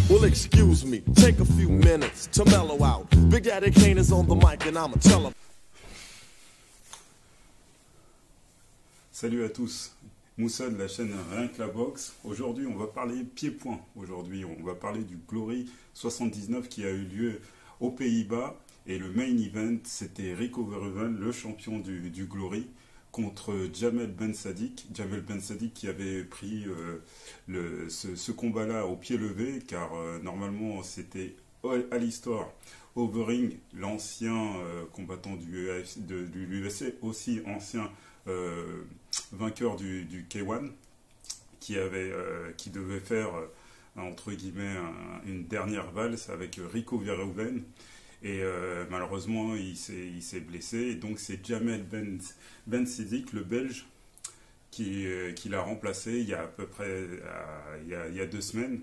Well, excuse me, take a few minutes to mellow out. Big Daddy Kane is on the mic and I'ma tell him. Salut à tous, Moussa de la chaîne Rien que la boxe. Aujourd'hui, on va parler pied-point. Aujourd'hui, on va parler du Glory 79 qui a eu lieu aux Pays-Bas. Et le main event, c'était Rico Verhoeven, le champion du Glory, contre Jamel Ben Saddik. Jamel Ben Saddik qui avait pris ce combat-là au pied levé, car normalement c'était Alistair Overeem, l'ancien combattant de l'UFC, aussi ancien vainqueur du K1, qui devait faire entre guillemets une dernière valse avec Rico Verhoeven. Et malheureusement, il s'est blessé. Et donc, c'est Jamel Ben Saddik, le Belge, qui l'a remplacé il y a à peu près il y a 2 semaines.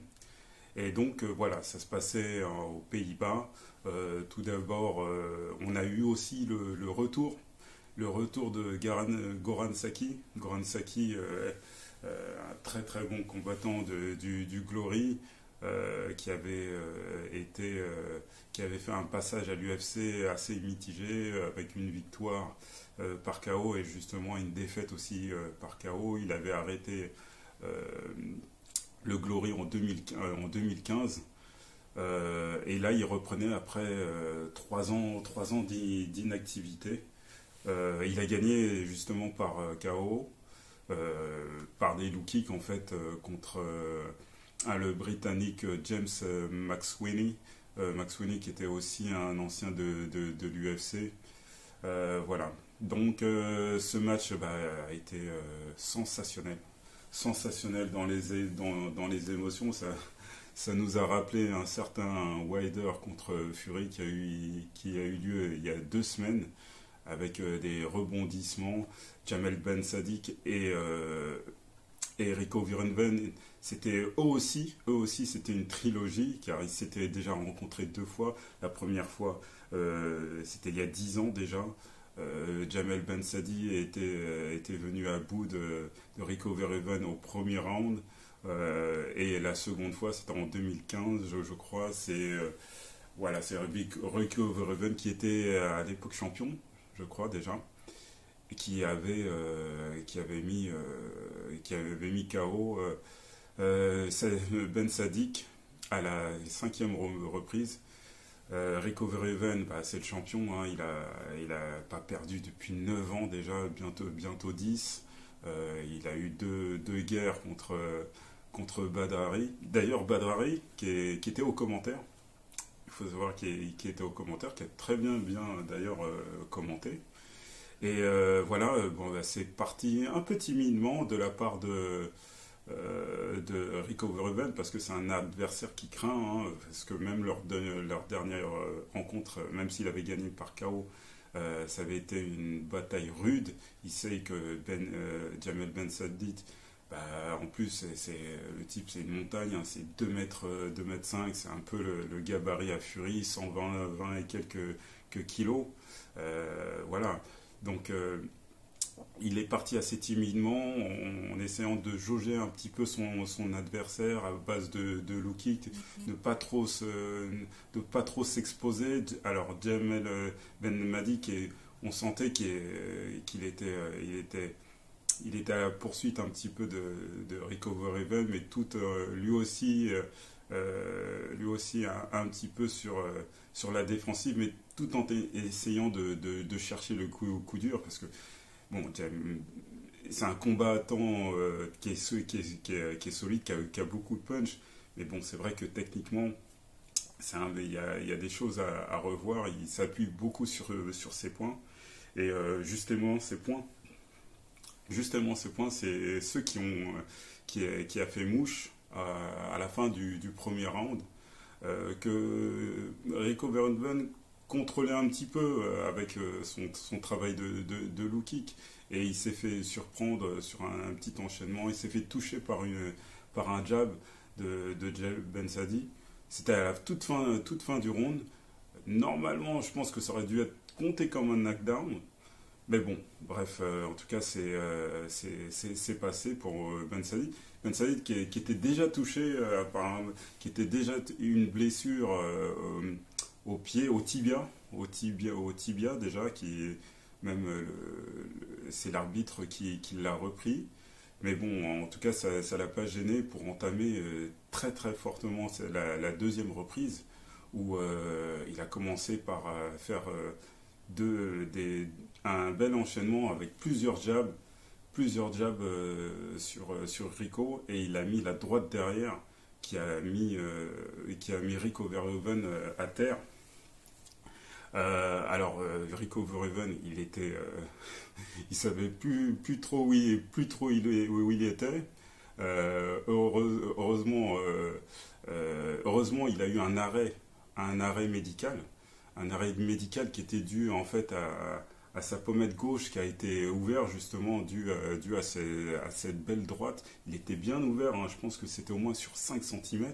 Et donc, voilà, ça se passait aux Pays-Bas. Tout d'abord, on a eu aussi le retour de Goran Saki. Goran Saki, un très très bon combattant du Glory. Qui avait fait un passage à l'UFC assez mitigé, avec une victoire par KO et justement une défaite aussi par KO. Il avait arrêté le Glory en 2015 et là il reprenait après 3 ans d'inactivité. Il a gagné justement par KO, par des low kicks en fait, contre le Britannique James McSweeney. McSweeney qui était aussi un ancien de l'UFC. Voilà. Donc ce match a été sensationnel. Sensationnel dans les émotions. Ça nous a rappelé un certain Wilder contre Fury qui a eu lieu il y a 2 semaines, avec des rebondissements. Jamel Ben Saddik et Rico Verhoeven, c'était eux aussi c'était une trilogie, car ils s'étaient déjà rencontrés 2 fois. La première fois, c'était il y a 10 ans déjà. Jamel Ben Saddik était venu à bout de Rico Verhoeven au premier round, et la seconde fois, c'était en 2015, je crois. C'est Rico Verhoeven qui était à l'époque champion, je crois déjà, qui avait mis KO Ben Saddik à la 5e reprise. Rico Verhoeven, c'est le champion, hein. Il a pas perdu depuis 9 ans déjà, bientôt 10. Il a eu deux guerres contre Badr Hari. D'ailleurs, Badr Hari qui était aux commentaires. Il faut savoir qu'il était aux commentaires, qui a très bien d'ailleurs commenté. Et voilà, c'est parti un peu timidement de la part de Rico Verhoeven, parce que c'est un adversaire qui craint, hein, parce que même leur dernière rencontre, même s'il avait gagné par KO, ça avait été une bataille rude. Il sait que Jamel Ben Saddik, en plus le type, c'est une montagne, hein, c'est 2 mètres 5, c'est un peu le gabarit à Fury, 120 et quelques kilos. Voilà. Donc il est parti assez timidement, en essayant de jauger un petit peu son adversaire à base de low kick, de pas trop s'exposer. Alors Jamel Ben Saddik, on sentait qu'il était à la poursuite un petit peu de Rico Verhoeven, mais lui aussi un petit peu sur la défensive, mais tout en essayant de chercher le coup dur, parce que bon, c'est un combattant qui est solide, qui a beaucoup de punch, mais bon, c'est vrai que techniquement, il y a des choses à revoir. Il s'appuie beaucoup sur ses points, et justement ces points, c'est ceux qui a fait mouche à la fin du premier round, que Rico Verhoeven contrôlait un petit peu avec son travail de low kick, et il s'est fait surprendre sur un petit enchaînement. Il s'est fait toucher par un jab de Jamel Ben Saddik. C'était à la toute fin du round. Normalement, je pense que ça aurait dû être compté comme un knockdown, Mais bon, bref, en tout cas, c'est passé pour Ben Sadik. Ben Sadik qui était déjà touché qui était déjà une blessure au pied, au tibia déjà, qui même c'est l'arbitre qui l'a repris. Mais bon, en tout cas, ça l'a pas gêné pour entamer très très fortement la deuxième reprise où il a commencé par faire un bel enchaînement avec plusieurs jabs sur Rico et il a mis la droite derrière qui a mis Rico Verhoeven à terre. Rico Verhoeven, il savait plus trop où il était. Heureusement, il a eu un arrêt médical qui était dû en fait à sa pommette gauche qui a été ouvert justement dû à cette belle droite. Il était bien ouvert, hein, je pense que c'était au moins sur 5 cm.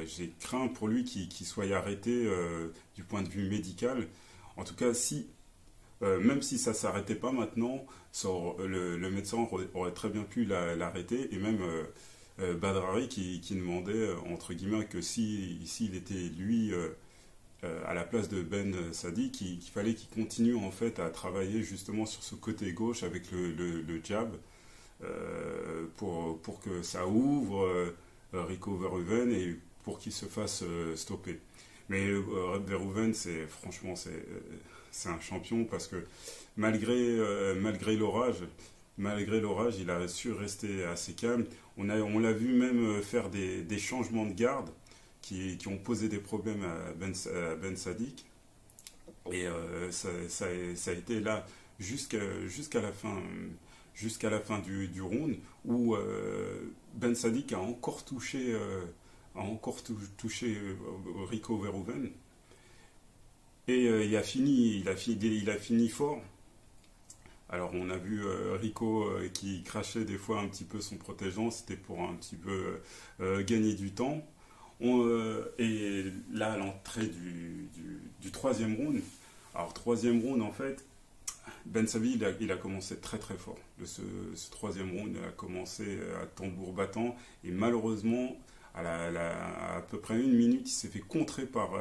J'ai craint pour lui qu'il soit arrêté du point de vue médical. En tout cas, même si ça s'arrêtait pas maintenant, le médecin aurait très bien pu l'arrêter et même Badrari qui demandait entre guillemets que s'il était lui à la place de Ben Sadi, qu'il fallait qu'il continue en fait à travailler justement sur ce côté gauche avec le jab pour que ça ouvre Rico Verhoeven et pour qu'il se fasse stopper. Mais Verhoeven, franchement, c'est un champion parce que malgré l'orage, il a su rester assez calme. On l'a vu même faire des changements de garde qui ont posé des problèmes à Ben Sadik. Et ça a été là jusqu'à la fin du round où Ben Sadik a encore touché Rico Verhoeven et il a fini fort. Alors on a vu Rico qui crachait des fois un petit peu son protégeant, c'était pour un petit peu gagner du temps. Et là à l'entrée du troisième round, alors troisième round en fait, Ben Savi il a commencé très très fort. Ce troisième round il a commencé à tambour battant et malheureusement à peu près une minute il s'est fait contrer par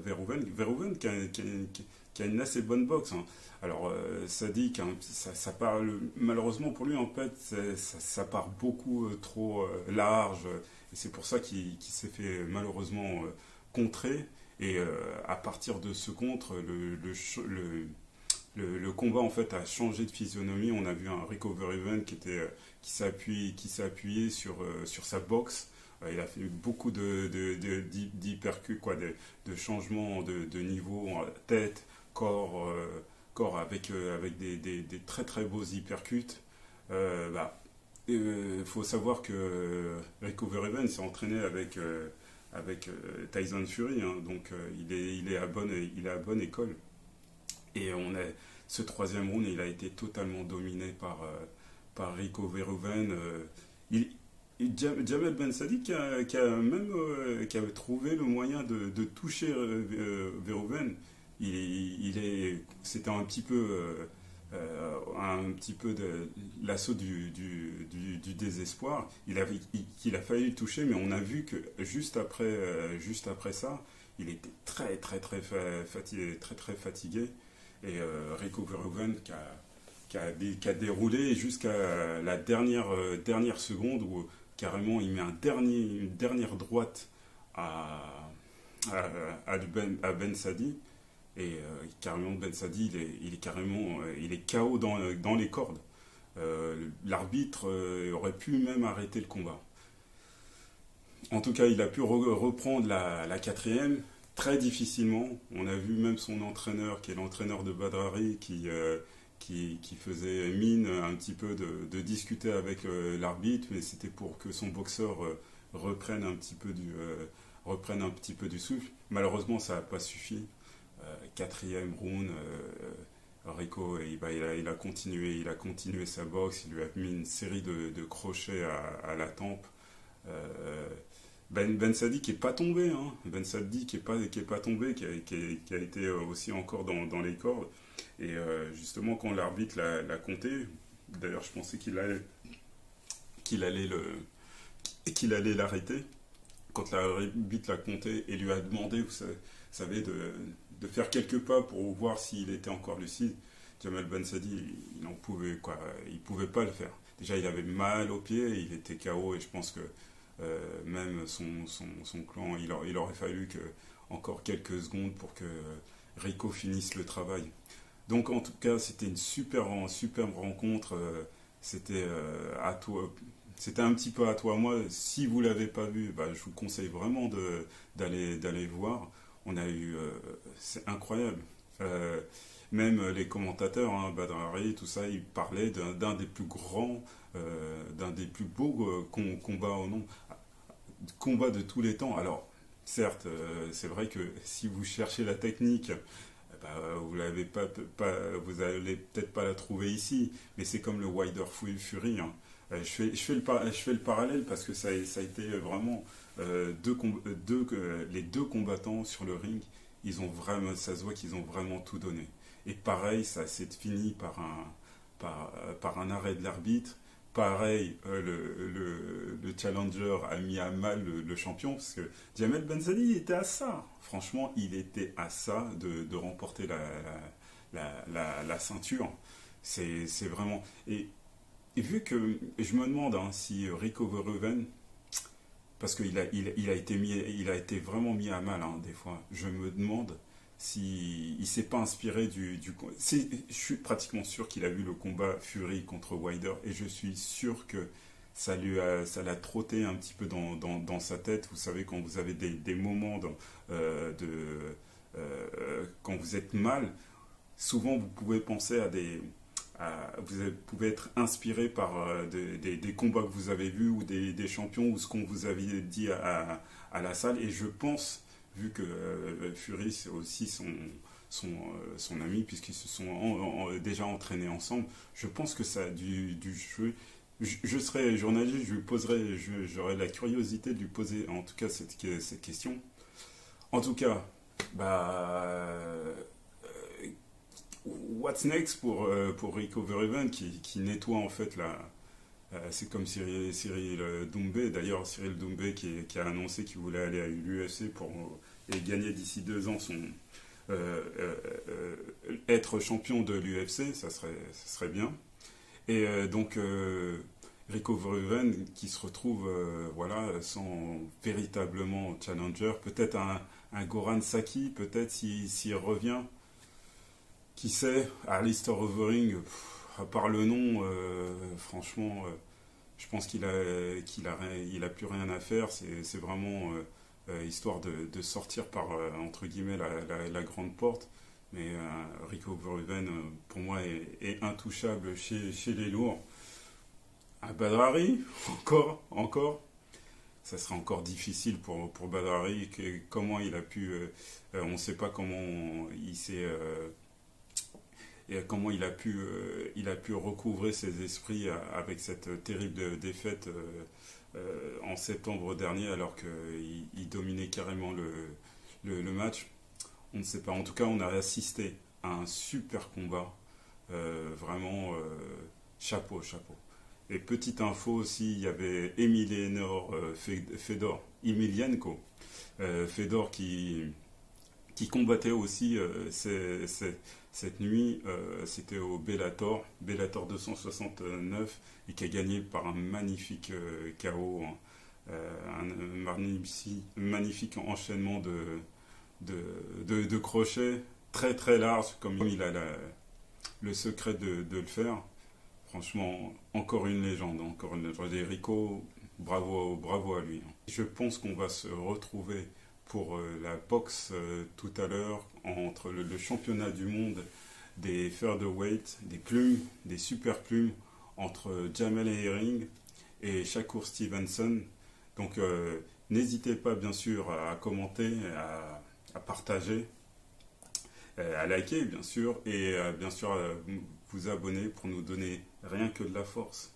Verhoeven. Verhoeven qui a une assez bonne boxe. Hein. Alors, ça dit que ça part, malheureusement pour lui, en fait, ça part beaucoup trop large. Et c'est pour ça qu'il s'est fait malheureusement contrer. Et à partir de ce contre, le combat en fait a changé de physionomie. On a vu un Rico Verhoeven qui s'est appuyé sur sa boxe. Il a fait beaucoup d'hypercutes, de changements de niveau, tête, corps avec des très très beaux hypercutes. Faut savoir que Rico Verhoeven s'est entraîné avec Tyson Fury, hein, donc il est à bonne école. Et ce troisième round, il a été totalement dominé par Rico Verhoeven. Jamel Ben Sadi qui avait trouvé le moyen de toucher Verhoeven. C'était un petit peu de l'assaut du désespoir. Il a failli le toucher, mais on a vu que juste après ça, il était très très très fatigué. Et Rico Verhoeven qui a déroulé jusqu'à la dernière seconde où carrément il met une dernière droite à Ben Sadi et carrément Ben Sadi il est KO dans les cordes. L'arbitre aurait pu même arrêter le combat. En tout cas, il a pu reprendre la quatrième très difficilement. On a vu même son entraîneur, qui est l'entraîneur de Badrari, qui faisait mine un petit peu de discuter avec l'arbitre, mais c'était pour que son boxeur reprenne un petit peu du souffle. Malheureusement, ça n'a pas suffi. Quatrième round, Rico, il a continué sa boxe, il lui a mis une série de crochets à la tempe. Ben Sadi qui est pas tombé, hein. Ben Sadi qui est pas tombé, qui a été aussi encore dans les cordes. Et justement, quand l'arbitre l'a compté, d'ailleurs, je pensais qu'il allait qu'il allait l'arrêter. Quand l'arbitre l'a compté et lui a demandé, vous savez, de faire quelques pas pour voir s'il était encore lucide, Jamel Ben Sadi, il en pouvait quoi, il pouvait pas le faire. Déjà, il avait mal au pied, il était KO et je pense que même son clan, il aurait fallu que encore quelques secondes pour que Rico finisse le travail. Donc en tout cas, c'était une superbe rencontre. C'était à toi, c'était un petit peu à toi moi. Si vous l'avez pas vu, bah, je vous conseille vraiment d'aller voir. On a eu, c'est incroyable. Euh, Même les commentateurs, hein, Badr Hari, tout ça, ils parlaient d'un des plus grands, d'un des plus beaux combats au nom, combat de tous les temps. Alors, certes, c'est vrai que si vous cherchez la technique, bah, vous l'avez vous allez peut-être pas la trouver ici, mais c'est comme le Wilder Fury, hein. Je fais le parallèle parce que ça a été vraiment les deux combattants sur le ring, ils ont vraiment, ça se voit qu'ils ont vraiment tout donné. Et pareil, ça s'est fini par un arrêt de l'arbitre. Pareil, le challenger a mis à mal le champion parce que Jamel Benzali était à ça. Franchement, il était à ça de remporter la ceinture. C'est vraiment. Et vu que je me demande hein, si Rico Verhoeven, parce il a été vraiment mis à mal hein, des fois, je me demande si il s'est pas inspiré je suis pratiquement sûr qu'il a vu le combat Fury contre Wilder et je suis sûr que ça l'a trotté un petit peu dans sa tête. Vous savez, quand vous avez des moments quand vous êtes mal, souvent vous pouvez penser vous pouvez être inspiré par des combats que vous avez vus ou des champions ou ce qu'on vous avait dit à la salle. Et je pense, vu que Fury c'est aussi son ami, puisqu'ils se sont déjà entraînés ensemble, je pense que ça a dû jouer. Je serais journaliste, j'aurais la curiosité de lui poser en tout cas cette question. En tout cas, bah, what's next pour Rico Verhoeven qui nettoie en fait c'est comme Cyril Doumbé, d'ailleurs Cyril Doumbé qui a annoncé qu'il voulait aller à l'UFC et gagner d'ici 2 ans être champion de l'UFC, ça serait bien. Et donc Rico Verhoeven qui se retrouve voilà, sans véritablement challenger, peut-être un Goran Saki, peut-être s'il revient. Qui sait, Alistair Overeem, à part le nom, franchement, je pense qu'il a plus rien à faire. C'est vraiment histoire de sortir par, entre guillemets, la grande porte. Mais Rico Verhoeven, pour moi, est intouchable chez les lourds. À Badr Hari, encore. Ça sera encore difficile pour Badr Hari. Comment il a pu... on ne sait pas comment il s'est... et comment il a pu recouvrer ses esprits avec cette terrible défaite en septembre dernier alors qu'il dominait carrément le match. On ne sait pas. En tout cas, on a assisté à un super combat. Vraiment, chapeau. Et petite info aussi, il y avait Emelianenko Fedor qui combattait aussi cette nuit, c'était au Bellator 269 et qui a gagné par un magnifique KO, hein, un magnifique enchaînement de crochets très très large, comme il a le secret de le faire. Franchement, encore une légende. Et Rico, bravo à lui. Je pense qu'on va se retrouver pour la boxe tout à l'heure entre le championnat du monde des featherweight, des plumes, des super plumes entre Jamel Herring et Shakur Stevenson. Donc n'hésitez pas bien sûr à commenter, à partager, à liker bien sûr et bien sûr à vous abonner pour nous donner rien que de la force.